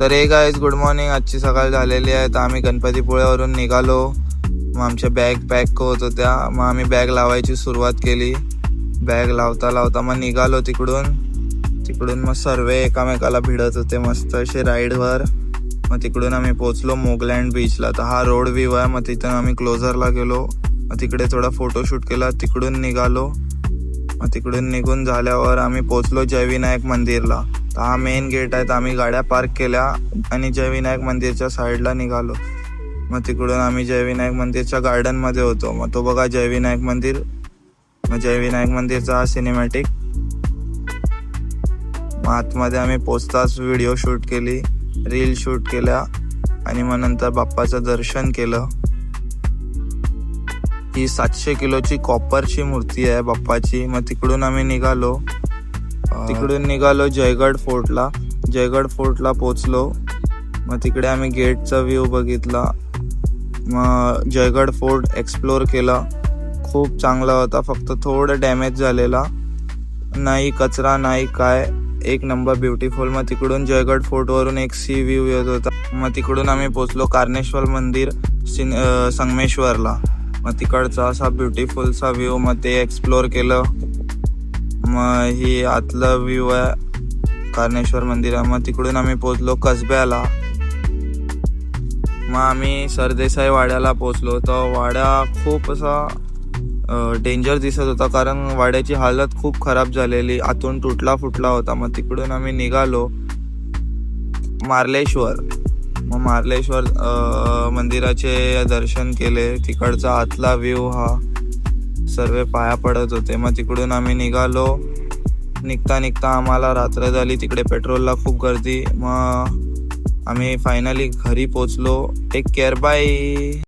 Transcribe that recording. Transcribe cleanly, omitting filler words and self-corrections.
तर हे guys good morning. आजची सकाळ झालेली आहे. तर आम्ही गणपतीपुळ्यावरून निघालो. मग आमच्या बॅग पॅक होत होत्या. मग आम्ही बॅग लावायची सुरुवात केली. बॅग लावता लावता मग निघालो तिकडून मग सर्व एकामेकाला भिडत होते मस्त असे राईडवर. मग तिकडून आम्ही पोचलो मोगलँड बीचला. तर हा रोड व्ह्यू आहे. मग तिथून आम्ही क्लोजरला गेलो. मग तिकडे थोडा फोटोशूट केला. तिकडून निघालो. मग तिकडून निघून झाल्यावर आम्ही पोचलो जयविनायक मंदिरला. तर हा मेन गेट आहे. तर आम्ही गाड्या पार्क केल्या आणि जयविनायक मंदिरच्या साईडला निघालो. मग तिकडून आम्ही जयविनायक मंदिरच्या गार्डनमध्ये होतो. मग तो बघा जयविनायक मंदिर. मग जयविनायक मंदिरचा हा सिनेमॅटिक. मग आतमध्ये आम्ही पोचताच व्हिडिओ शूट केली, रील शूट केल्या आणि मग नंतर बाप्पाचं दर्शन केलं. ही 700 किलोची कॉपरची मूर्ती आहे बाप्पाची. मग तिकडून आम्ही निघालो जयगड फोर्टला पोचलो. मग तिकडे आम्ही गेटचा व्ह्यू बघितला. मग जयगड फोर्ट एक्सप्लोर केला. खूप चांगला होता. फक्त थोडं डॅमेज झालेला, नाही कचरा नाही काय, एक नंबर ब्युटिफुल. मग तिकडून जयगड फोर्टवरून एक सी व्ह्यू येत होता. मग तिकडून आम्ही पोचलो कार्नेश्वर मंदिर संगमेश्वरला. मग तिकडचा असा ब्युटिफुलचा व्ह्यू. मग ते एक्सप्लोर केलं. मग ही आतलं व्ह्यू आहे कार्नेश्वर मंदिर. मग तिकडून आम्ही पोचलो कसब्याला. मग आम्ही सरदेसाई वाड्याला पोचलो. तर वाडा खूप असा डेंजर दिसत होता, कारण वाड्याची हालत खूप खराब झालेली, आतून तुटला फुटला होता. मग तिकडून आम्ही निघालो मार्लेश्वर. मग मार्लेश्वर मंदिराचे दर्शन केले. तिकडचा आतला व्ह्यू हा सर्व पाया पडत होते. मग तिकडून आम्ही निघालो. निघता आम्हाला रात्र झाली. तिकडे पेट्रोलला खूप गर्दी. मग आम्ही फायनली घरी पोचलो. Take care, bye.